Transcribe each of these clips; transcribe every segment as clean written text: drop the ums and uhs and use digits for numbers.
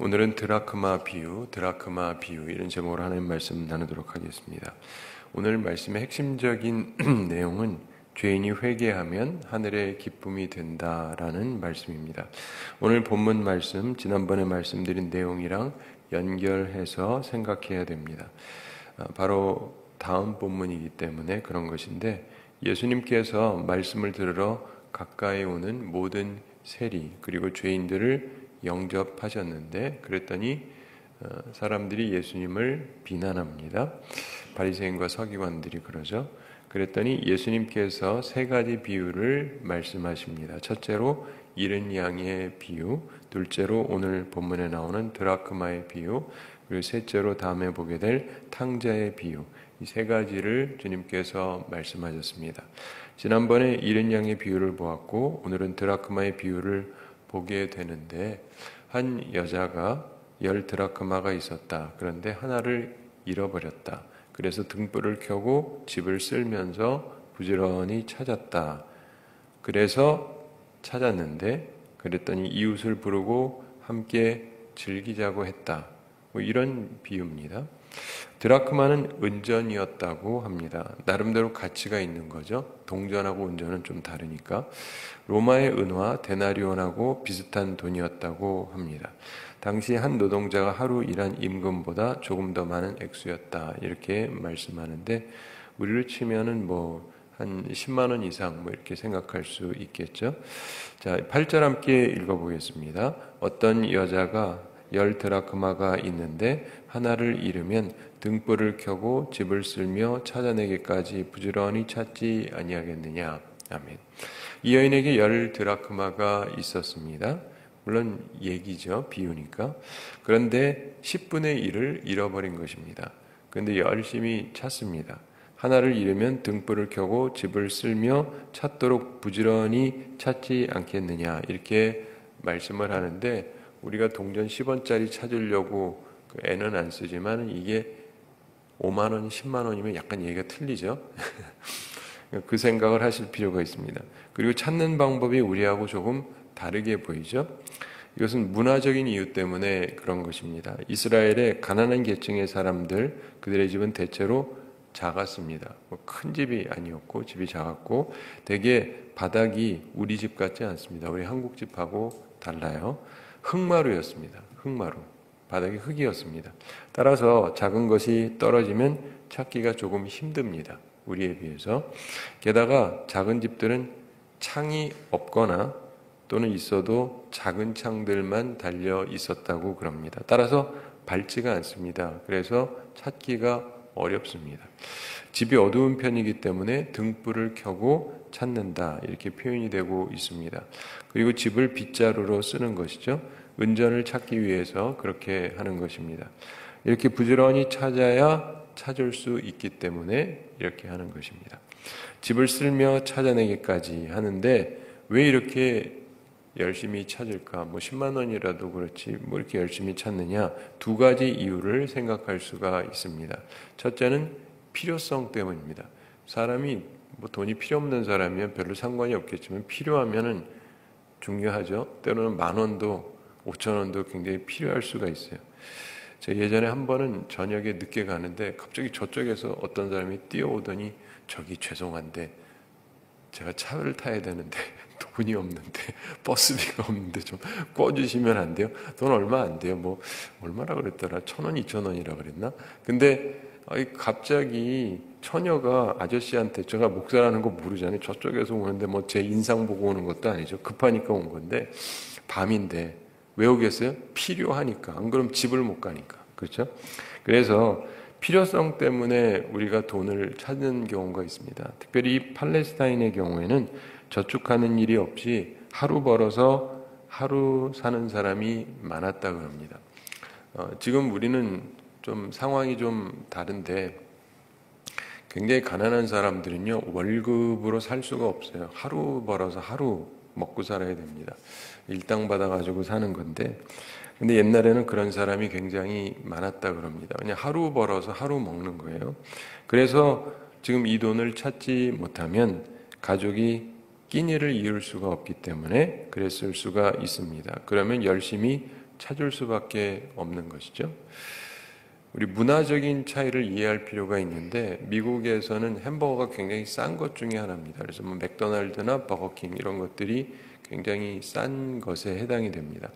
오늘은 드라크마 비유 이런 제목으로 하나님 말씀 나누도록 하겠습니다. 오늘 말씀의 핵심적인 내용은 죄인이 회개하면 하늘의 기쁨이 된다라는 말씀입니다. 오늘 본문 말씀, 지난번에 말씀드린 내용이랑 연결해서 생각해야 됩니다. 바로 다음 본문이기 때문에 그런 것인데, 예수님께서 말씀을 들으러 가까이 오는 모든 세리 그리고 죄인들을 영접하셨는데, 그랬더니 사람들이 예수님을 비난합니다. 바리새인과 서기관들이 그러죠. 그랬더니 예수님께서 세 가지 비유를 말씀하십니다. 첫째로 잃은 양의 비유, 둘째로 오늘 본문에 나오는 드라크마의 비유, 그리고 셋째로 다음에 보게 될 탕자의 비유, 이 세 가지를 주님께서 말씀하셨습니다. 지난번에 잃은 양의 비유를 보았고, 오늘은 드라크마의 비유를 보게 되는데, 한 여자가 10드라크마가 있었다. 그런데 하나를 잃어버렸다. 그래서 등불을 켜고 집을 쓸면서 부지런히 찾았다. 그래서 찾았는데, 그랬더니 이웃을 부르고 함께 즐기자고 했다. 이런 비유입니다. 드라크마는 은전이었다고 합니다. 나름대로 가치가 있는 거죠. 동전하고 은전은 좀 다르니까. 로마의 은화 데나리온하고 비슷한 돈이었다고 합니다. 당시 한 노동자가 하루 일한 임금보다 조금 더 많은 액수였다, 이렇게 말씀하는데, 우리로 치면은 한 10만 원 이상 이렇게 생각할 수 있겠죠. 자, 8절 함께 읽어보겠습니다. 어떤 여자가 10드라크마가 있는데 하나를 잃으면 등불을 켜고 집을 쓸며 찾아내기까지 부지런히 찾지 아니하겠느냐. 아멘. 이 여인에게 10드라크마가 있었습니다. 물론 얘기죠, 비유니까. 그런데 10분의 1을 잃어버린 것입니다. 그런데 열심히 찾습니다. 하나를 잃으면 등불을 켜고 집을 쓸며 찾도록 부지런히 찾지 않겠느냐, 이렇게 말씀을 하는데, 우리가 동전 10원짜리 찾으려고 애는 안 쓰지만 이게 5만 원, 10만 원이면 약간 얘기가 틀리죠. 그 생각을 하실 필요가 있습니다. 그리고 찾는 방법이 우리하고 조금 다르게 보이죠. 이것은 문화적인 이유 때문에 그런 것입니다. 이스라엘의 가난한 계층의 사람들, 그들의 집은 대체로 작았습니다. 큰 집이 아니었고, 집이 작았고, 대개 바닥이 우리 집 같지 않습니다. 우리 한국 집하고 달라요. 흙마루였습니다. 흙마루. 바닥이 흙이었습니다. 따라서 작은 것이 떨어지면 찾기가 조금 힘듭니다. 우리에 비해서. 게다가 작은 집들은 창이 없거나 또는 있어도 작은 창들만 달려 있었다고 그럽니다. 따라서 밝지가 않습니다. 그래서 찾기가 어렵습니다. 집이 어두운 편이기 때문에 등불을 켜고 찾는다, 이렇게 표현이 되고 있습니다. 그리고 집을 빗자루로 쓰는 것이죠. 은전을 찾기 위해서 그렇게 하는 것입니다. 이렇게 부지런히 찾아야 찾을 수 있기 때문에 이렇게 하는 것입니다. 집을 쓸며 찾아내기까지 하는데, 왜 이렇게 열심히 찾을까? 10만 원이라도 그렇지 이렇게 열심히 찾느냐? 두 가지 이유를 생각할 수가 있습니다. 첫째는 필요성 때문입니다. 사람이 돈이 필요 없는 사람이면 별로 상관이 없겠지만, 필요하면은 중요하죠. 때로는 10,000원도 5,000원도 굉장히 필요할 수가 있어요. 제가 예전에 한 번은 저녁에 늦게 가는데 갑자기 저쪽에서 어떤 사람이 뛰어오더니, 저기 죄송한데 제가 차를 타야 되는데 돈이 없는데, 버스비가 없는데 좀 꿔주시면 안 돼요? 돈 얼마 안 돼요. 얼마라 그랬더라? 1,000원, 2,000원이라 그랬나? 근데 갑자기 처녀가 아저씨한테, 제가 목사라는 거 모르잖아요. 저쪽에서 오는데 제 인상 보고 오는 것도 아니죠. 급하니까 온 건데, 밤인데 왜 오겠어요? 필요하니까. 안 그러면 집을 못 가니까. 그렇죠? 그래서 필요성 때문에 우리가 돈을 찾는 경우가 있습니다. 특별히 팔레스타인의 경우에는 저축하는 일이 없이 하루 벌어서 하루 사는 사람이 많았다 그럽니다. 지금 우리는 좀 상황이 좀 다른데, 굉장히 가난한 사람들은요, 월급으로 살 수가 없어요. 하루 벌어서 하루 먹고 살아야 됩니다. 일당 받아가지고 사는 건데, 근데 옛날에는 그런 사람이 굉장히 많았다 그럽니다. 그냥 하루 벌어서 하루 먹는 거예요. 그래서 지금 이 돈을 찾지 못하면 가족이 끼니를 이을 수가 없기 때문에 그랬을 수가 있습니다. 그러면 열심히 찾을 수밖에 없는 것이죠. 우리 문화적인 차이를 이해할 필요가 있는데 미국에서는 햄버거가 굉장히 싼 것 중에 하나입니다. 그래서 뭐 맥도날드나 버거킹 이런 것들이 굉장히 싼 것에 해당이 됩니다.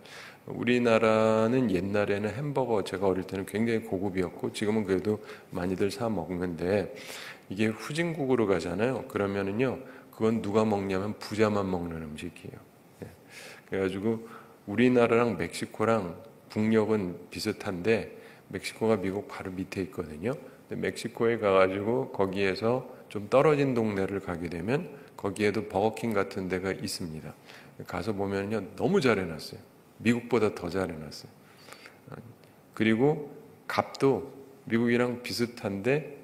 우리나라는 옛날에는 햄버거 제가 어릴 때는 굉장히 고급이었고 지금은 그래도 많이들 사 먹는데 이게 후진국으로 가잖아요. 그러면은요 그건 누가 먹냐면 부자만 먹는 음식이에요. 그래가지고 우리나라랑 멕시코랑 국력은 비슷한데 멕시코가 미국 바로 밑에 있거든요. 근데 멕시코에 가가지고 거기에서 좀 떨어진 동네를 가게 되면 거기에도 버거킹 같은 데가 있습니다. 가서 보면요 너무 잘 해놨어요. 미국보다 더 잘 해놨어요. 그리고 값도 미국이랑 비슷한데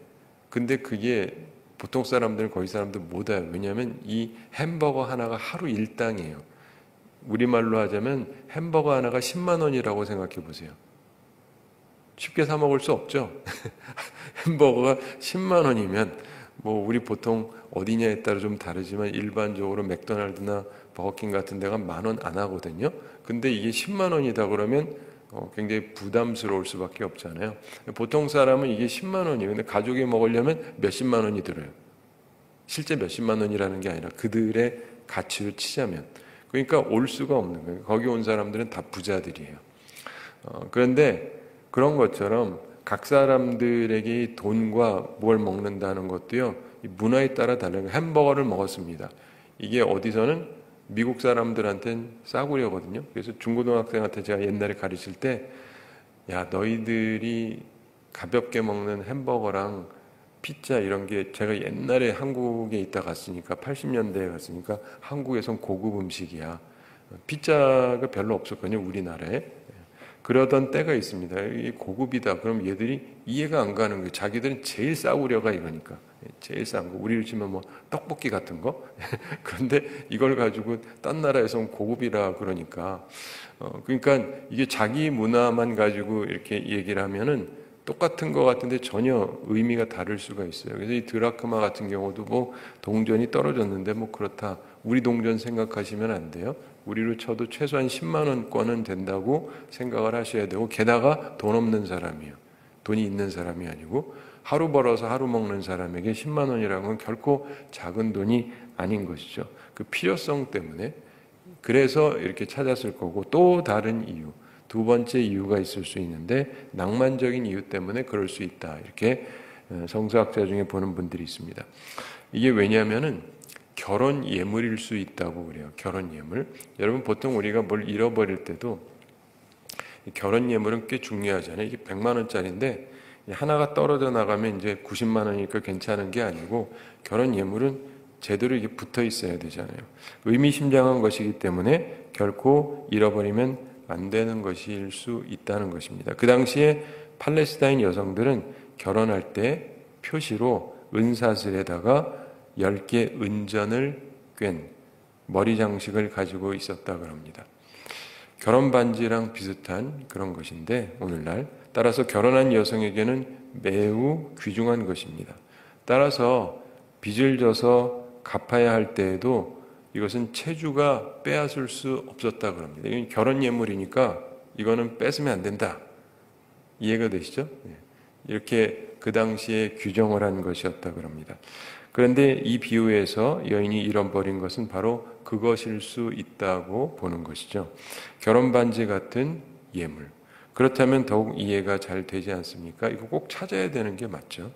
근데 그게 보통 사람들은 거기 사람들 못 와요. 왜냐하면 이 햄버거 하나가 하루 일당이에요. 우리말로 하자면 햄버거 하나가 10만 원이라고 생각해 보세요. 쉽게 사 먹을 수 없죠. 햄버거가 10만 원이면 뭐 우리 보통 어디냐에 따라 좀 다르지만 일반적으로 맥도날드나 버거킹 같은 데가 10,000원 안 하거든요. 근데 이게 10만 원이다 그러면 굉장히 부담스러울 수밖에 없잖아요. 보통 사람은 이게 10만 원이에요. 근데 가족이 먹으려면 몇십만 원이 들어요. 실제 몇십만 원이라는 게 아니라 그들의 가치를 치자면. 그러니까 올 수가 없는 거예요. 거기 온 사람들은 다 부자들이에요. 그런데 그런 것처럼 각 사람들에게 돈과 뭘 먹는다는 것도요, 문화에 따라 다른 거예요. 햄버거를 먹었습니다. 이게 어디서는 미국 사람들한테는 싸구려거든요. 그래서 중고등학생한테 제가 옛날에 가르칠 때, 야, 너희들이 가볍게 먹는 햄버거랑 피자 이런 게 제가 옛날에 한국에 있다 갔으니까 80년대에 갔으니까 한국에선 고급 음식이야. 피자가 별로 없었거든요, 우리나라에. 그러던 때가 있습니다. 이게 고급이다. 그럼 얘들이 이해가 안 가는 거예요. 자기들은 제일 싸구려가 이거니까. 제일 싼 거. 우리를 치면 뭐 떡볶이 같은 거. 그런데 이걸 가지고 딴 나라에서는 고급이라 그러니까. 그러니까 이게 자기 문화만 가지고 이렇게 얘기를 하면은 똑같은 것 같은데 전혀 의미가 다를 수가 있어요. 그래서 이 드라크마 같은 경우도 뭐 동전이 떨어졌는데 뭐 그렇다. 우리 동전 생각하시면 안 돼요. 우리로 쳐도 최소한 10만 원권은 된다고 생각을 하셔야 되고 게다가 돈 없는 사람이에요. 돈이 있는 사람이 아니고 하루 벌어서 하루 먹는 사람에게 10만 원이라는 건 결코 작은 돈이 아닌 것이죠. 그 필요성 때문에 그래서 이렇게 찾았을 거고 또 다른 이유 두 번째 이유가 있을 수 있는데 낭만적인 이유 때문에 그럴 수 있다. 이렇게 성서학자 중에 보는 분들이 있습니다. 이게 왜냐하면은 결혼 예물일 수 있다고 그래요. 결혼 예물. 여러분 보통 우리가 뭘 잃어버릴 때도 결혼 예물은 꽤 중요하잖아요. 이게 100만 원짜리인데 하나가 떨어져 나가면 이제 90만 원이니까 괜찮은 게 아니고 결혼 예물은 제대로 이게 붙어 있어야 되잖아요. 의미심장한 것이기 때문에 결코 잃어버리면 안 되는 것일 수 있다는 것입니다. 그 당시에 팔레스타인 여성들은 결혼할 때 표시로 은사슬에다가 10개 은전을 꿰ν 머리 장식을 가지고 있었다 그럽니다. 결혼 반지랑 비슷한 그런 것인데 오늘날 따라서 결혼한 여성에게는 매우 귀중한 것입니다. 따라서 빚을 져서 갚아야 할 때에도 이것은 체주가 빼앗을 수 없었다 그럽니다. 이건 결혼 예물이니까 이거는 뺏으면 안 된다. 이해가 되시죠? 이렇게 그 당시에 규정을 한 것이었다 그럽니다. 그런데 이 비유에서 여인이 잃어버린 것은 바로 그것일 수 있다고 보는 것이죠. 결혼 반지 같은 예물. 그렇다면 더욱 이해가 잘 되지 않습니까? 이거 꼭 찾아야 되는 게 맞죠.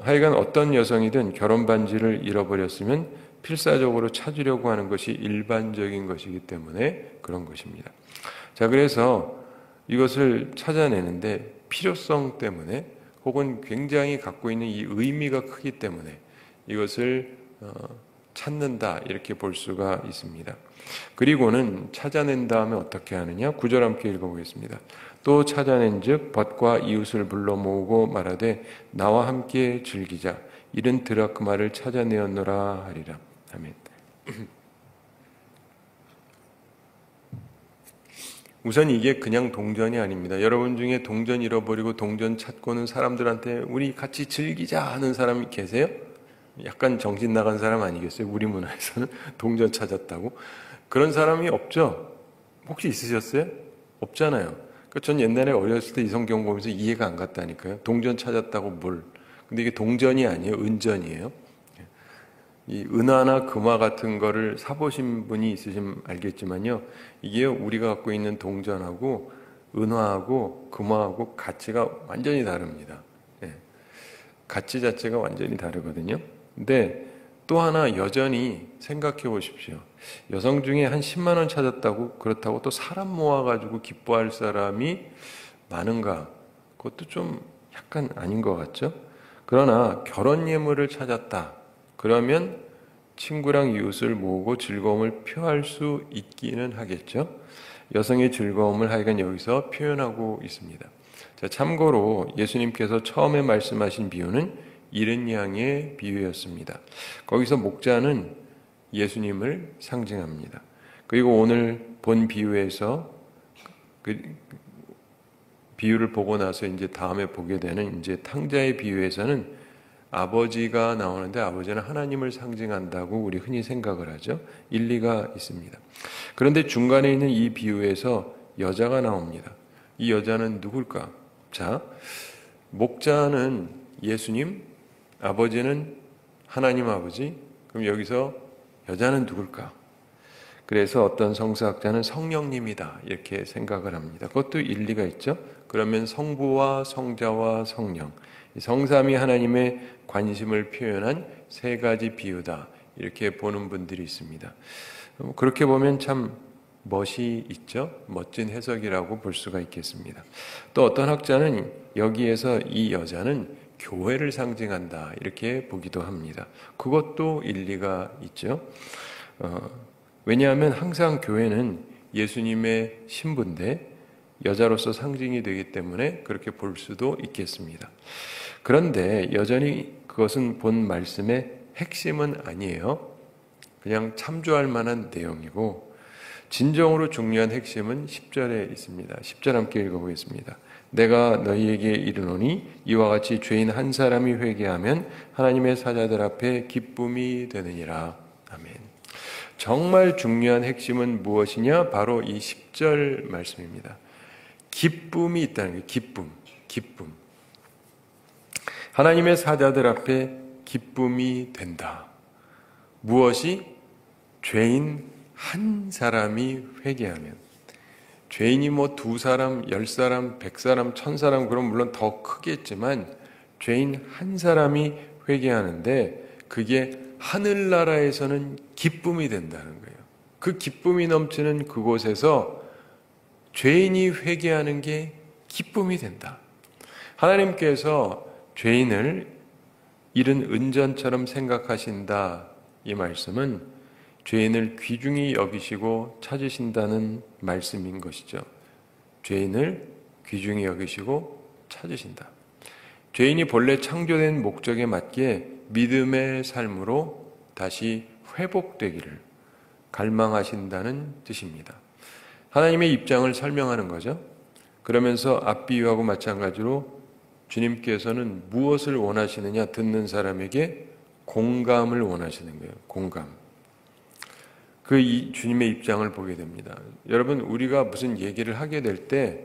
하여간 어떤 여성이든 결혼 반지를 잃어버렸으면 필사적으로 찾으려고 하는 것이 일반적인 것이기 때문에 그런 것입니다. 자, 그래서 이것을 찾아내는데 필요성 때문에 혹은 굉장히 갖고 있는 이 의미가 크기 때문에 이것을 찾는다 이렇게 볼 수가 있습니다. 그리고는 찾아낸 다음에 어떻게 하느냐? 9절 함께 읽어보겠습니다. 또 찾아낸즉 벗과 이웃을 불러 모으고 말하되 나와 함께 즐기자. 이른 드라크마를 찾아내었노라 하리라. 아멘. 우선 이게 그냥 동전이 아닙니다. 여러분 중에 동전 잃어버리고 동전 찾고는 사람들한테 우리 같이 즐기자 하는 사람이 계세요? 약간 정신 나간 사람 아니겠어요? 우리 문화에서는 동전 찾았다고. 그런 사람이 없죠? 혹시 있으셨어요? 없잖아요. 그러니까 전 옛날에 어렸을 때 이 성경 보면서 이해가 안 갔다니까요. 동전 찾았다고 뭘. 근데 이게 동전이 아니에요. 은전이에요. 이 은화나 금화 같은 거를 사보신 분이 있으시면 알겠지만요. 이게 우리가 갖고 있는 동전하고 은화하고 금화하고 가치가 완전히 다릅니다. 예. 가치 자체가 완전히 다르거든요. 근데 또 하나 여전히 생각해 보십시오. 여성 중에 한 10만 원 찾았다고 그렇다고 또 사람 모아가지고 기뻐할 사람이 많은가? 그것도 좀 약간 아닌 것 같죠? 그러나 결혼 예물을 찾았다. 그러면 친구랑 이웃을 모으고 즐거움을 표할 수 있기는 하겠죠. 여성의 즐거움을 하여간 여기서 표현하고 있습니다. 자, 참고로 예수님께서 처음에 말씀하신 비유는 잃은 양의 비유였습니다. 거기서 목자는 예수님을 상징합니다. 그리고 오늘 본 비유에서 그 비유를 보고 나서 이제 다음에 보게 되는 이제 탕자의 비유에서는 아버지가 나오는데 아버지는 하나님을 상징한다고 우리 흔히 생각을 하죠. 일리가 있습니다. 그런데 중간에 있는 이 비유에서 여자가 나옵니다. 이 여자는 누굴까? 자, 목자는 예수님, 아버지는 하나님 아버지. 그럼 여기서 여자는 누굴까? 그래서 어떤 성서학자는 성령님이다 이렇게 생각을 합니다. 그것도 일리가 있죠. 그러면 성부와 성자와 성령, 성삼위 하나님의 관심을 표현한 세 가지 비유다 이렇게 보는 분들이 있습니다. 그렇게 보면 참 멋이 있죠. 멋진 해석이라고 볼 수가 있겠습니다. 또 어떤 학자는 여기에서 이 여자는 교회를 상징한다 이렇게 보기도 합니다. 그것도 일리가 있죠. 왜냐하면 항상 교회는 예수님의 신부인데 여자로서 상징이 되기 때문에 그렇게 볼 수도 있겠습니다. 그런데 여전히 그것은 본 말씀의 핵심은 아니에요. 그냥 참조할 만한 내용이고 진정으로 중요한 핵심은 10절에 있습니다. 10절 함께 읽어보겠습니다. 내가 너희에게 이르노니 이와 같이 죄인 한 사람이 회개하면 하나님의 사자들 앞에 기쁨이 되느니라. 아멘. 정말 중요한 핵심은 무엇이냐? 바로 이 10절 말씀입니다. 기쁨이 있다는 거예요. 기쁨. 하나님의 사자들 앞에 기쁨이 된다. 무엇이? 죄인 한 사람이 회개하면. 죄인이 뭐 2사람, 10사람, 100사람, 1000사람 그럼 물론 더 크겠지만 죄인 한 사람이 회개하는데 그게 하늘나라에서는 기쁨이 된다는 거예요. 그 기쁨이 넘치는 그곳에서 죄인이 회개하는 게 기쁨이 된다. 하나님께서 죄인을 잃은 은전처럼 생각하신다. 이 말씀은 죄인을 귀중히 여기시고 찾으신다는 말씀인 것이죠. 죄인을 귀중히 여기시고 찾으신다. 죄인이 본래 창조된 목적에 맞게 믿음의 삶으로 다시 회복되기를 갈망하신다는 뜻입니다. 하나님의 입장을 설명하는 거죠. 그러면서 앞비유하고 마찬가지로 주님께서는 무엇을 원하시느냐? 듣는 사람에게 공감을 원하시는 거예요. 공감. 주님의 입장을 보게 됩니다. 여러분, 우리가 무슨 얘기를 하게 될 때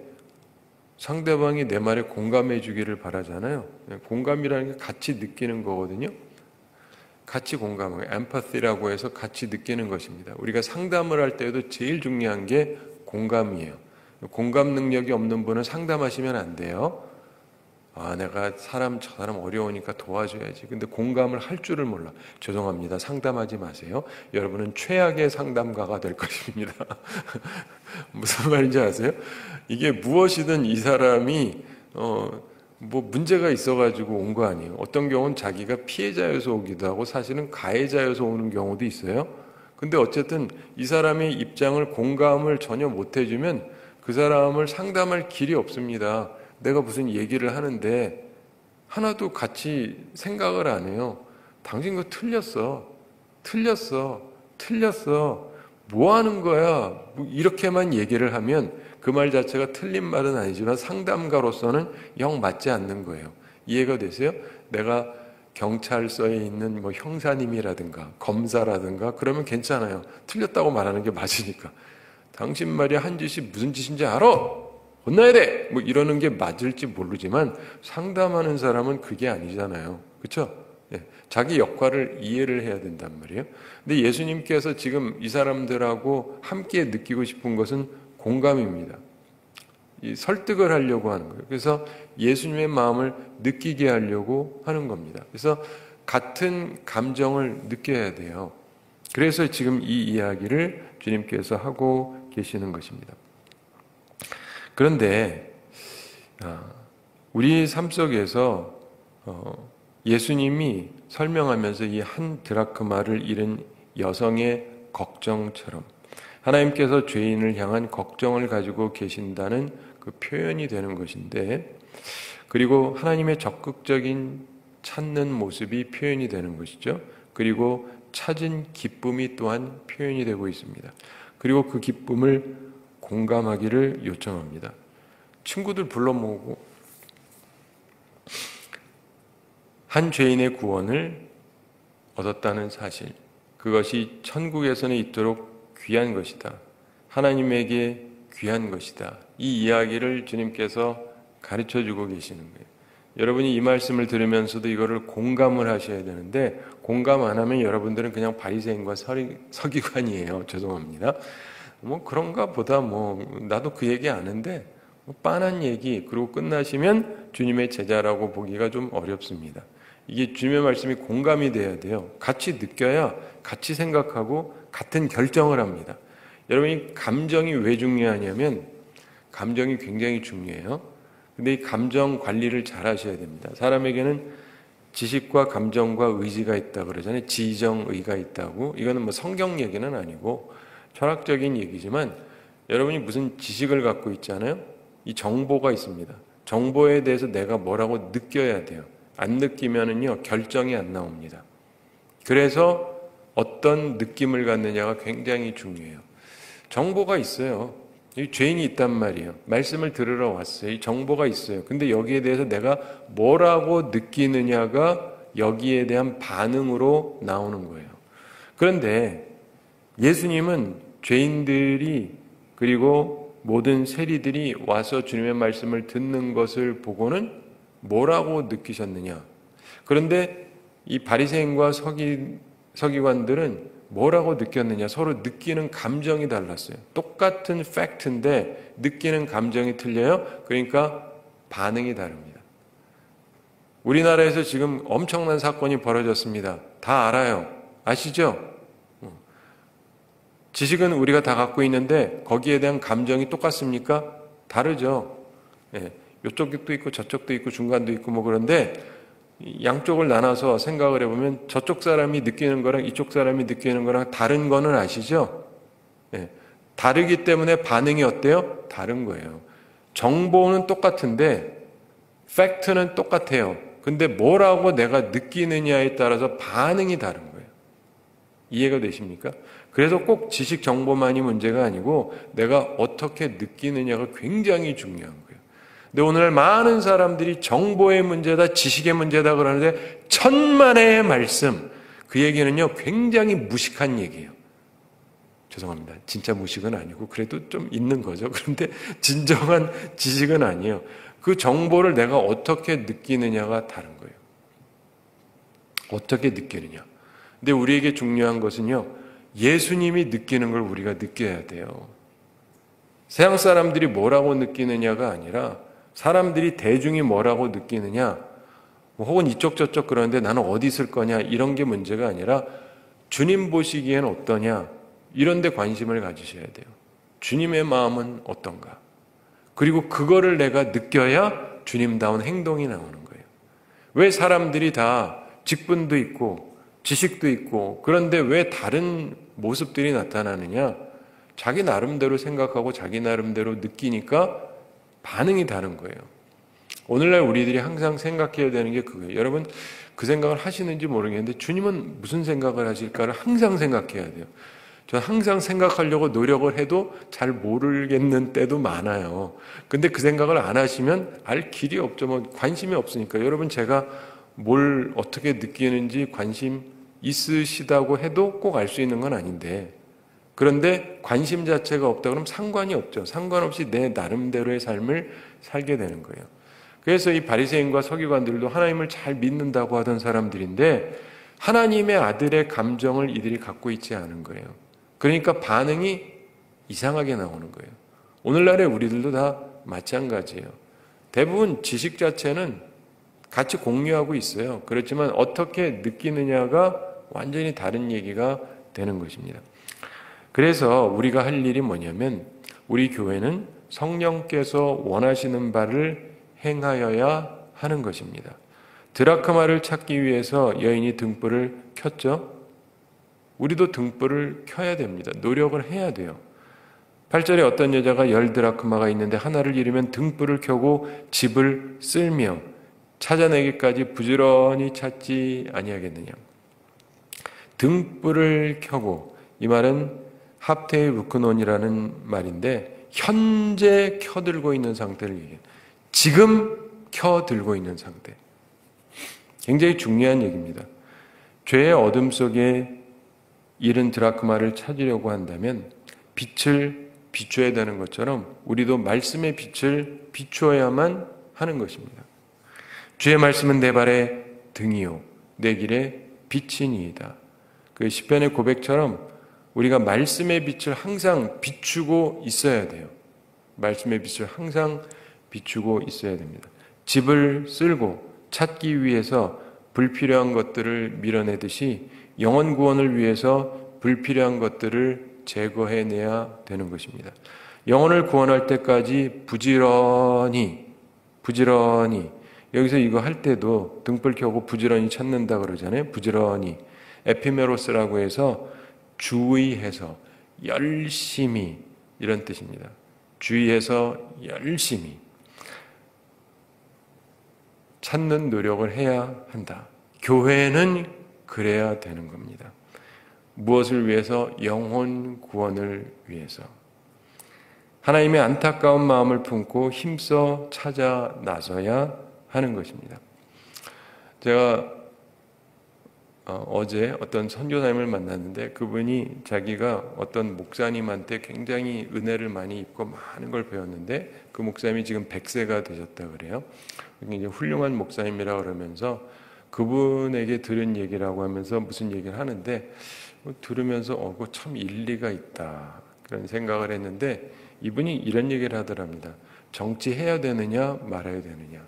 상대방이 내 말에 공감해 주기를 바라잖아요. 공감이라는 게 같이 느끼는 거거든요. 같이 공감하고 엠파시라고 해서 같이 느끼는 것입니다. 우리가 상담을 할 때에도 제일 중요한 게 공감이에요. 공감 능력이 없는 분은 상담하시면 안 돼요. 내가 저 사람 어려우니까 도와줘야지. 근데 공감을 할 줄을 몰라. 죄송합니다. 상담하지 마세요. 여러분은 최악의 상담가가 될 것입니다. 무슨 말인지 아세요? 이게 무엇이든 이 사람이 뭐 문제가 있어가지고 온 거 아니에요. 어떤 경우는 자기가 피해자여서 오기도 하고 사실은 가해자여서 오는 경우도 있어요. 근데 어쨌든 이 사람의 입장을 공감을 전혀 못 해주면 그 사람을 상담할 길이 없습니다. 내가 무슨 얘기를 하는데 하나도 같이 생각을 안 해요. 당신 그거 틀렸어. 뭐 하는 거야? 이렇게만 얘기를 하면 그 말 자체가 틀린 말은 아니지만 상담가로서는 영 맞지 않는 거예요. 이해가 되세요? 내가 경찰서에 있는 뭐 형사님이라든가 검사라든가 그러면 괜찮아요. 틀렸다고 말하는 게 맞으니까. 당신 말이야 한 짓이 무슨 짓인지 알아? 혼나야 돼! 뭐 이러는 게 맞을지 모르지만 상담하는 사람은 그게 아니잖아요. 그렇죠? 예, 자기 역할을 이해를 해야 된단 말이에요. 근데 예수님께서 지금 이 사람들하고 함께 느끼고 싶은 것은 공감입니다. 이 설득을 하려고 하는 거예요. 그래서 예수님의 마음을 느끼게 하려고 하는 겁니다. 그래서 같은 감정을 느껴야 돼요. 그래서 지금 이 이야기를 주님께서 하고 계시는 것입니다. 그런데 우리 삶 속에서 예수님이 설명하면서 이 한 드라크마를 잃은 여성의 걱정처럼 하나님께서 죄인을 향한 걱정을 가지고 계신다는 그 표현이 되는 것인데, 그리고 하나님의 적극적인 찾는 모습이 표현이 되는 것이죠. 그리고 찾은 기쁨이 또한 표현이 되고 있습니다. 그리고 그 기쁨을 공감하기를 요청합니다. 친구들 불러 모으고 한 죄인의 구원을 얻었다는 사실, 그것이 천국에서는 있도록 귀한 것이다. 하나님에게 귀한 것이다. 이 이야기를 주님께서 가르쳐주고 계시는 거예요. 여러분이 이 말씀을 들으면서도 이거를 공감을 하셔야 되는데, 공감 안 하면 여러분들은 그냥 바리새인과 서기관이에요. 죄송합니다. 뭐 그런가 보다, 나도 그 얘기 아는데 빤한 얘기, 그리고 끝나시면 주님의 제자라고 보기가 좀 어렵습니다. 이게 주님의 말씀이 공감이 돼야 돼요. 같이 느껴야 같이 생각하고 같은 결정을 합니다. 여러분이 감정이 왜 중요하냐면, 감정이 굉장히 중요해요. 근데 이 감정 관리를 잘 하셔야 됩니다. 사람에게는 지식과 감정과 의지가 있다고 그러잖아요. 지정의가 있다고. 이거는 뭐 성경 얘기는 아니고 철학적인 얘기지만, 여러분이 무슨 지식을 갖고 있잖아요. 이 정보가 있습니다. 정보에 대해서 내가 뭐라고 느껴야 돼요. 안 느끼면은요, 결정이 안 나옵니다. 그래서 어떤 느낌을 갖느냐가 굉장히 중요해요. 정보가 있어요. 이 죄인이 있단 말이에요. 말씀을 들으러 왔어요. 이 정보가 있어요. 근데 여기에 대해서 내가 뭐라고 느끼느냐가 여기에 대한 반응으로 나오는 거예요. 그런데 예수님은 죄인들이, 그리고 모든 세리들이 와서 주님의 말씀을 듣는 것을 보고는 뭐라고 느끼셨느냐? 그런데 이 바리새인과 서기관들은 뭐라고 느꼈느냐? 서로 느끼는 감정이 달랐어요. 똑같은 팩트인데 느끼는 감정이 틀려요. 그러니까 반응이 다릅니다. 우리나라에서 지금 엄청난 사건이 벌어졌습니다. 다 알아요. 아시죠? 지식은 우리가 다 갖고 있는데 거기에 대한 감정이 똑같습니까? 다르죠. 예, 이쪽도 있고 저쪽도 있고 중간도 있고 그런데 양쪽을 나눠서 생각을 해보면 저쪽 사람이 느끼는 거랑 이쪽 사람이 느끼는 거랑 다른 거는 아시죠? 예, 다르기 때문에 반응이 어때요? 다른 거예요. 정보는 똑같은데 팩트는 똑같아요. 근데 뭐라고 내가 느끼느냐에 따라서 반응이 다른 거예요. 이해가 되십니까? 그래서 꼭 지식 정보만이 문제가 아니고 내가 어떻게 느끼느냐가 굉장히 중요한 거예요. 근데 오늘 많은 사람들이 정보의 문제다, 지식의 문제다 그러는데 천만의 말씀, 그 얘기는요 굉장히 무식한 얘기예요. 죄송합니다. 진짜 무식은 아니고 그래도 좀 있는 거죠. 그런데 진정한 지식은 아니에요. 그 정보를 내가 어떻게 느끼느냐가 다른 거예요. 어떻게 느끼느냐. 근데 우리에게 중요한 것은요, 예수님이 느끼는 걸 우리가 느껴야 돼요. 세상 사람들이 뭐라고 느끼느냐가 아니라, 사람들이 대중이 뭐라고 느끼느냐, 혹은 이쪽 저쪽 그러는데 나는 어디 있을 거냐, 이런 게 문제가 아니라 주님 보시기엔 어떠냐, 이런 데 관심을 가지셔야 돼요. 주님의 마음은 어떤가. 그리고 그거를 내가 느껴야 주님다운 행동이 나오는 거예요. 왜 사람들이 다 직분도 있고 지식도 있고 그런데 왜 다른 모습들이 나타나느냐? 자기 나름대로 생각하고 자기 나름대로 느끼니까 반응이 다른 거예요. 오늘날 우리들이 항상 생각해야 되는 게 그거예요. 여러분 그 생각을 하시는지 모르겠는데 주님은 무슨 생각을 하실까를 항상 생각해야 돼요. 저는 항상 생각하려고 노력을 해도 잘 모르겠는 때도 많아요. 근데 그 생각을 안 하시면 알 길이 없죠. 관심이 없으니까. 여러분 제가 뭘 어떻게 느끼는지 관심 있으시다고 해도 꼭 알 수 있는 건 아닌데 그런데 관심 자체가 없다 그러면 상관이 없죠. 상관없이 내 나름대로의 삶을 살게 되는 거예요. 그래서 이 바리새인과 서기관들도 하나님을 잘 믿는다고 하던 사람들인데 하나님의 아들의 감정을 이들이 갖고 있지 않은 거예요. 그러니까 반응이 이상하게 나오는 거예요. 오늘날의 우리들도 다 마찬가지예요. 대부분 지식 자체는 같이 공유하고 있어요. 그렇지만 어떻게 느끼느냐가 완전히 다른 얘기가 되는 것입니다. 그래서 우리가 할 일이 뭐냐면 우리 교회는 성령께서 원하시는 바를 행하여야 하는 것입니다. 드라크마를 찾기 위해서 여인이 등불을 켰죠. 우리도 등불을 켜야 됩니다. 노력을 해야 돼요. 8절에 어떤 여자가 10드라크마가 있는데 하나를 잃으면 등불을 켜고 집을 쓸며 찾아내기까지 부지런히 찾지 아니하겠느냐. 등불을 켜고, 이 말은 합테이 루크논이라는 말인데 현재 켜들고 있는 상태를 얘기해요. 지금 켜들고 있는 상태. 굉장히 중요한 얘기입니다. 죄의 어둠 속에 잃은 드라크마를 찾으려고 한다면 빛을 비춰야 되는 것처럼 우리도 말씀의 빛을 비추어야만 하는 것입니다. 주의 말씀은 내 발의 등이요 내 길의 빛이니이다. 그 시편의 고백처럼 우리가 말씀의 빛을 항상 비추고 있어야 돼요. 말씀의 빛을 항상 비추고 있어야 됩니다. 집을 쓸고 찾기 위해서 불필요한 것들을 밀어내듯이 영혼 구원을 위해서 불필요한 것들을 제거해내야 되는 것입니다. 영혼을 구원할 때까지 부지런히 여기서 이거 할 때도 등불 켜고 부지런히 찾는다 그러잖아요. 부지런히 에피메로스라고 해서 주의해서 열심히 이런 뜻입니다. 주의해서 열심히 찾는 노력을 해야 한다. 교회는 그래야 되는 겁니다. 무엇을 위해서? 영혼 구원을 위해서. 하나님의 안타까운 마음을 품고 힘써 찾아 나서야 하는 것입니다. 제가 어제 어떤 선교사님을 만났는데 그분이 자기가 어떤 목사님한테 굉장히 은혜를 많이 입고 많은 걸 배웠는데 그 목사님이 지금 100세가 되셨다 그래요. 굉장히 훌륭한 목사님이라 그러면서 그분에게 들은 얘기라고 하면서 무슨 얘기를 하는데 들으면서 그거 참 일리가 있다 그런 생각을 했는데 이분이 이런 얘기를 하더랍니다. 정치해야 되느냐 말아야 되느냐.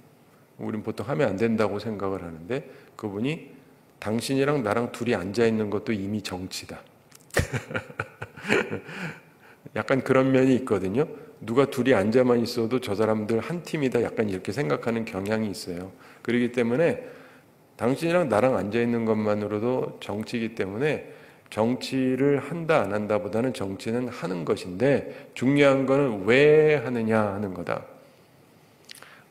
우린 보통 하면 안 된다고 생각을 하는데 그분이 당신이랑 나랑 둘이 앉아있는 것도 이미 정치다. 약간 그런 면이 있거든요. 누가 둘이 앉아만 있어도 저 사람들 한 팀이다 약간 이렇게 생각하는 경향이 있어요. 그렇기 때문에 당신이랑 나랑 앉아있는 것만으로도 정치이기 때문에 정치를 한다 안 한다 보다는 정치는 하는 것인데 중요한 거는 왜 하느냐 하는 거다.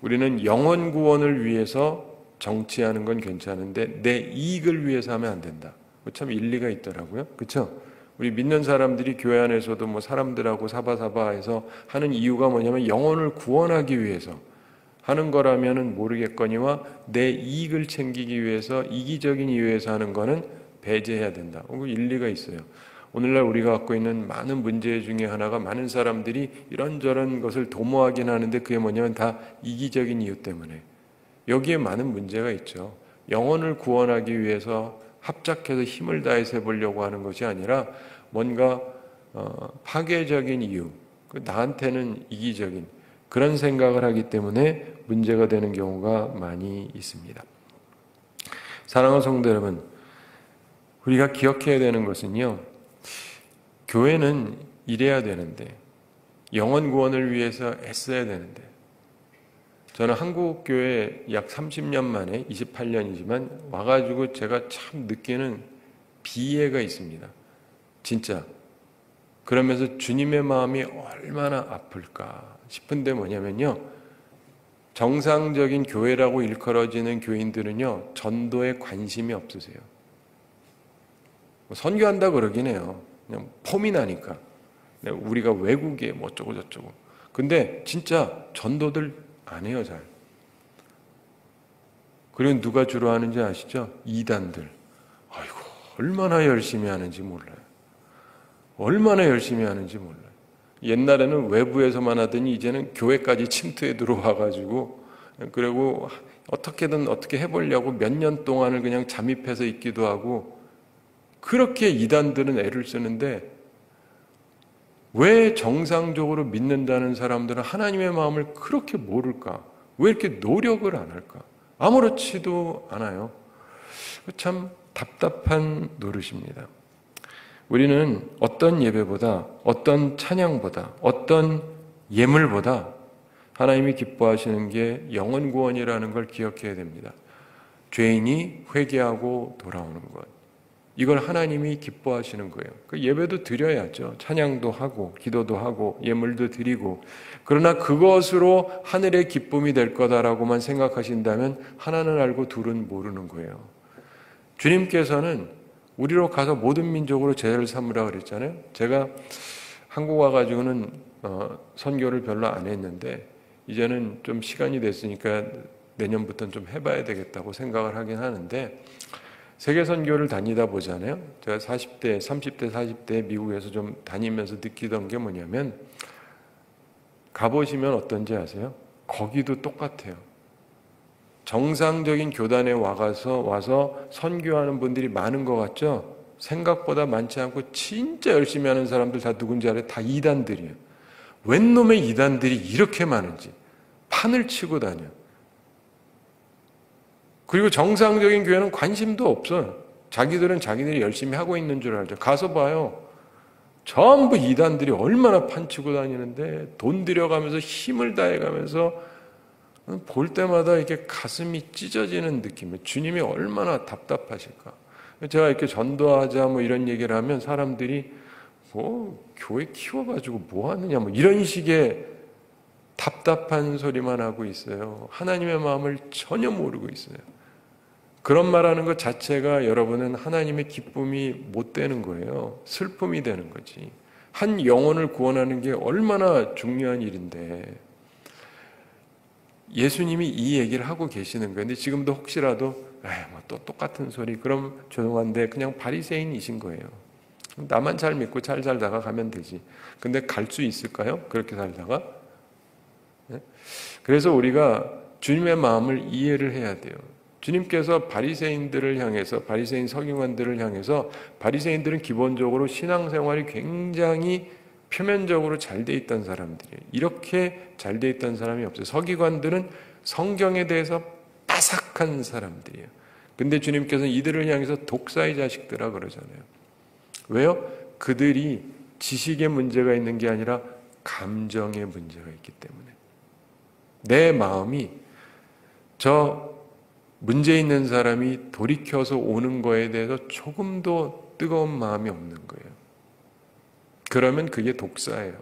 우리는 영혼 구원을 위해서 정치하는 건 괜찮은데 내 이익을 위해서 하면 안 된다. 참 일리가 있더라고요. 그렇죠? 우리 믿는 사람들이 교회 안에서도 뭐 사람들하고 사바사바해서 하는 이유가 뭐냐면 영혼을 구원하기 위해서 하는 거라면은 모르겠거니와 내 이익을 챙기기 위해서 이기적인 이유에서 하는 거는 배제해야 된다. 일리가 있어요. 오늘날 우리가 갖고 있는 많은 문제 중에 하나가 많은 사람들이 이런저런 것을 도모하긴 하는데 그게 뭐냐면 다 이기적인 이유 때문에 여기에 많은 문제가 있죠. 영혼을 구원하기 위해서 합작해서 힘을 다해서 해보려고 하는 것이 아니라 뭔가 파괴적인 이유, 나한테는 이기적인 그런 생각을 하기 때문에 문제가 되는 경우가 많이 있습니다. 사랑하는 성도 여러분, 우리가 기억해야 되는 것은요, 교회는 이래야 되는데 영혼 구원을 위해서 애써야 되는데 저는 한국 교회 약 30년 만에 28년이지만 와가지고 제가 참 느끼는 비애가 있습니다. 진짜. 그러면서 주님의 마음이 얼마나 아플까 싶은데 뭐냐면요. 정상적인 교회라고 일컬어지는 교인들은요. 전도에 관심이 없으세요. 선교한다 그러긴 해요. 그냥 폼이 나니까. 우리가 외국에 뭐 어쩌고 저쩌고. 근데 진짜 전도들 안 해요, 잘. 그리고 누가 주로 하는지 아시죠? 이단들. 아이고, 얼마나 열심히 하는지 몰라요. 얼마나 열심히 하는지 몰라요. 옛날에는 외부에서만 하더니 이제는 교회까지 침투해 들어와가지고 그리고 어떻게든 어떻게 해보려고 몇 년 동안을 그냥 잠입해서 있기도 하고 그렇게 이단들은 애를 쓰는데 왜 정상적으로 믿는다는 사람들은 하나님의 마음을 그렇게 모를까? 왜 이렇게 노력을 안 할까? 아무렇지도 않아요. 참 답답한 노릇입니다. 우리는 어떤 예배보다, 어떤 찬양보다, 어떤 예물보다 하나님이 기뻐하시는 게 영혼 구원이라는 걸 기억해야 됩니다. 죄인이 회개하고 돌아오는 것. 이걸 하나님이 기뻐하시는 거예요. 그 예배도 드려야죠. 찬양도 하고 기도도 하고 예물도 드리고 그러나 그것으로 하늘의 기쁨이 될 거다라고만 생각하신다면 하나는 알고 둘은 모르는 거예요. 주님께서는 우리로 가서 모든 민족으로 제자를 삼으라 그랬잖아요. 제가 한국 와가지고는 선교를 별로 안 했는데 이제는 좀 시간이 됐으니까 내년부터는 좀 해봐야 되겠다고 생각을 하긴 하는데 세계 선교를 다니다 보잖아요. 제가 40대, 30대, 40대 미국에서 좀 다니면서 느끼던 게 뭐냐면 가보시면 어떤지 아세요? 거기도 똑같아요. 정상적인 교단에 와서 선교하는 분들이 많은 것 같죠? 생각보다 많지 않고 진짜 열심히 하는 사람들 다 누군지 알아요? 다 이단들이에요. 웬 놈의 이단들이 이렇게 많은지 판을 치고 다녀. 그리고 정상적인 교회는 관심도 없어요. 자기들은 자기들이 열심히 하고 있는 줄 알죠. 가서 봐요. 전부 이단들이 얼마나 판치고 다니는데 돈 들여가면서 힘을 다해가면서 볼 때마다 이렇게 가슴이 찢어지는 느낌이에요. 주님이 얼마나 답답하실까. 제가 이렇게 전도하자 뭐 이런 얘기를 하면 사람들이 뭐 교회 키워가지고 뭐 하느냐 뭐 이런 식의 답답한 소리만 하고 있어요. 하나님의 마음을 전혀 모르고 있어요. 그런 말하는 것 자체가 여러분은 하나님의 기쁨이 못 되는 거예요. 슬픔이 되는 거지. 한 영혼을 구원하는 게 얼마나 중요한 일인데 예수님이 이 얘기를 하고 계시는 거예요. 근데 지금도 혹시라도 뭐 또 똑같은 소리 그럼 죄송한데 그냥 바리새인이신 거예요. 나만 잘 믿고 잘 살다가 가면 되지. 근데 갈 수 있을까요? 그렇게 살다가? 그래서 우리가 주님의 마음을 이해를 해야 돼요. 주님께서 바리새인들을 향해서 바리새인 서기관들을 향해서 바리새인들은 기본적으로 신앙생활이 굉장히 표면적으로 잘 돼 있던 사람들이에요. 이렇게 잘 돼 있던 사람이 없어요. 서기관들은 성경에 대해서 빠삭한 사람들이에요. 근데 주님께서는 이들을 향해서 독사의 자식들아 그러잖아요. 왜요? 그들이 지식의 문제가 있는 게 아니라 감정의 문제가 있기 때문에 내 마음이 저 문제 있는 사람이 돌이켜서 오는 거에 대해서 조금도 뜨거운 마음이 없는 거예요. 그러면 그게 독사예요.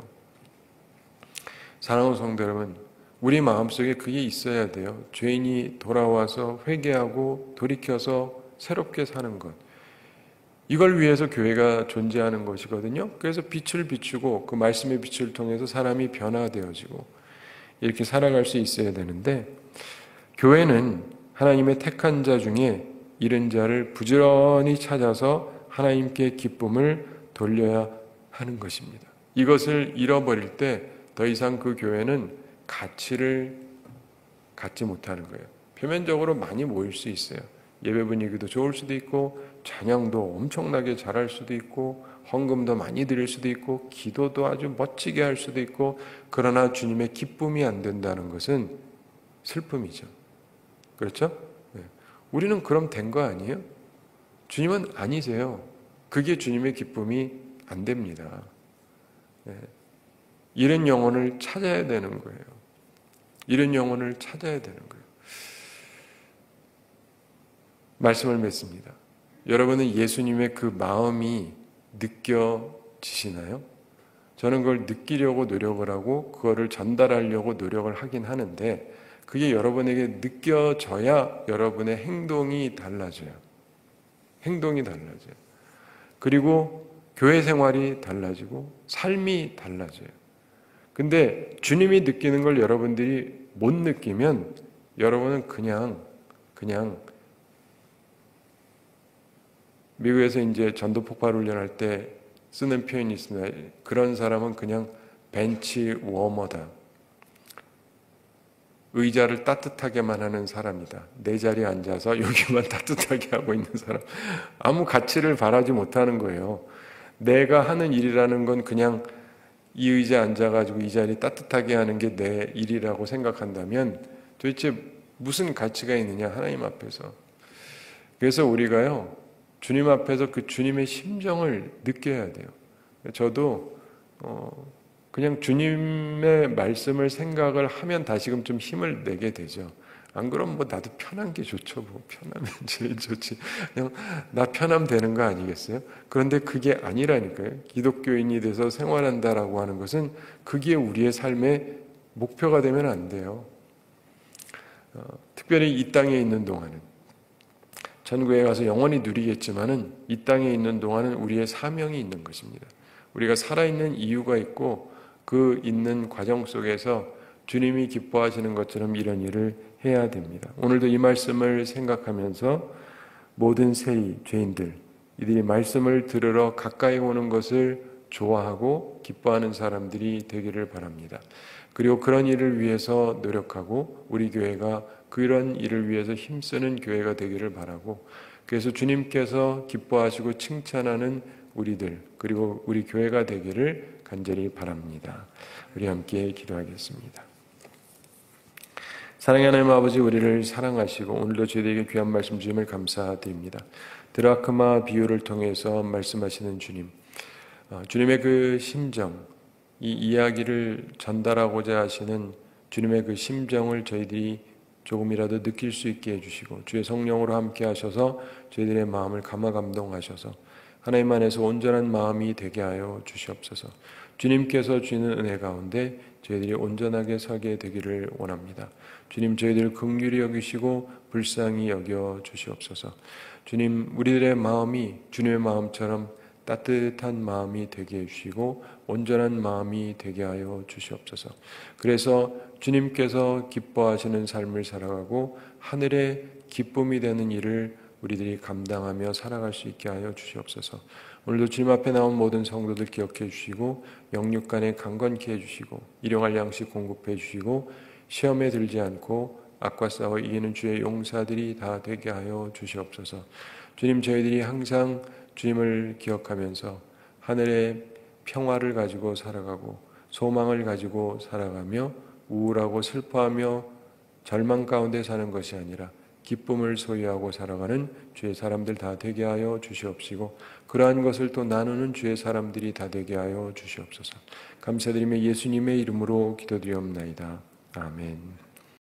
사랑하는 성도 여러분, 우리 마음속에 그게 있어야 돼요. 죄인이 돌아와서 회개하고 돌이켜서 새롭게 사는 것. 이걸 위해서 교회가 존재하는 것이거든요. 그래서 빛을 비추고 그 말씀의 빛을 통해서 사람이 변화되어지고 이렇게 살아갈 수 있어야 되는데 교회는 하나님의 택한 자 중에 잃은 자를 부지런히 찾아서 하나님께 기쁨을 돌려야 하는 것입니다. 이것을 잃어버릴 때 더 이상 그 교회는 가치를 갖지 못하는 거예요. 표면적으로 많이 모일 수 있어요. 예배 분위기도 좋을 수도 있고 찬양도 엄청나게 잘할 수도 있고 헌금도 많이 드릴 수도 있고 기도도 아주 멋지게 할 수도 있고 그러나 주님의 기쁨이 안 된다는 것은 슬픔이죠. 그렇죠? 네. 우리는 그럼 된 거 아니에요? 주님은 아니세요. 그게 주님의 기쁨이 안 됩니다. 네. 잃은 영혼을 찾아야 되는 거예요. 잃은 영혼을 찾아야 되는 거예요. 말씀을 맺습니다. 여러분은 예수님의 그 마음이 느껴지시나요? 저는 그걸 느끼려고 노력을 하고 그거를 전달하려고 노력을 하긴 하는데 그게 여러분에게 느껴져야 여러분의 행동이 달라져요. 행동이 달라져요. 그리고 교회 생활이 달라지고 삶이 달라져요. 근데 주님이 느끼는 걸 여러분들이 못 느끼면 여러분은 그냥 미국에서 이제 전도 폭발 훈련할 때 쓰는 표현이 있습니다. 그런 사람은 그냥 벤치 워머다. 의자를 따뜻하게만 하는 사람이다. 내 자리에 앉아서 여기만 따뜻하게 하고 있는 사람. 아무 가치를 바라지 못하는 거예요. 내가 하는 일이라는 건 그냥 이 의자에 앉아가지고 이 자리 따뜻하게 하는 게 내 일이라고 생각한다면 도대체 무슨 가치가 있느냐, 하나님 앞에서. 그래서 우리가요, 주님 앞에서 그 주님의 심정을 느껴야 돼요. 저도 그냥 주님의 말씀을 생각을 하면 다시금 좀 힘을 내게 되죠. 안 그러면 뭐 나도 편한 게 좋죠. 뭐 편하면 제일 좋지. 그냥 나 편하면 되는 거 아니겠어요? 그런데 그게 아니라니까요. 기독교인이 돼서 생활한다라고 하는 것은 그게 우리의 삶의 목표가 되면 안 돼요. 특별히 이 땅에 있는 동안은, 천국에 가서 영원히 누리겠지만은 이 땅에 있는 동안은 우리의 사명이 있는 것입니다. 우리가 살아있는 이유가 있고 그 있는 과정 속에서 주님이 기뻐하시는 것처럼 이런 일을 해야 됩니다. 오늘도 이 말씀을 생각하면서 모든 세리, 죄인들, 이들이 말씀을 들으러 가까이 오는 것을 좋아하고 기뻐하는 사람들이 되기를 바랍니다. 그리고 그런 일을 위해서 노력하고 우리 교회가 그런 일을 위해서 힘쓰는 교회가 되기를 바라고, 그래서 주님께서 기뻐하시고 칭찬하는 우리들, 그리고 우리 교회가 되기를 간절히 바랍니다. 우리 함께 기도하겠습니다. 사랑하는 하나님 아버지, 우리를 사랑하시고 오늘도 저희에게 귀한 말씀 주심을 감사드립니다. 드라크마 비유를 통해서 말씀하시는 주님, 주님의 그 심정, 이 이야기를 전달하고자 하시는 주님의 그 심정을 저희들이 조금이라도 느낄 수 있게 해주시고 주의 성령으로 함께 하셔서 저희들의 마음을 감화 감동하셔서 하나님 안에서 온전한 마음이 되게 하여 주시옵소서. 주님께서 주시는 은혜 가운데 저희들이 온전하게 서게 되기를 원합니다. 주님, 저희들 긍휼히 여기시고 불쌍히 여겨 주시옵소서. 주님, 우리들의 마음이 주님의 마음처럼 따뜻한 마음이 되게 해주시고 온전한 마음이 되게 하여 주시옵소서. 그래서 주님께서 기뻐하시는 삶을 살아가고 하늘의 기쁨이 되는 일을 우리들이 감당하며 살아갈 수 있게 하여 주시옵소서. 오늘도 주님 앞에 나온 모든 성도들 기억해 주시고 영육간에 강건케 해주시고 일용할 양식 공급해 주시고 시험에 들지 않고 악과 싸워 이기는 주의 용사들이 다 되게 하여 주시옵소서. 주님, 저희들이 항상 주님을 기억하면서 하늘의 평화를 가지고 살아가고 소망을 가지고 살아가며 우울하고 슬퍼하며 절망 가운데 사는 것이 아니라 기쁨을 소유하고 살아가는 주의 사람들 다 되게 하여 주시옵시고 그러한 것을 또 나누는 주의 사람들이 다 되게 하여 주시옵소서. 감사드리며 예수님의 이름으로 기도드리옵나이다. 아멘.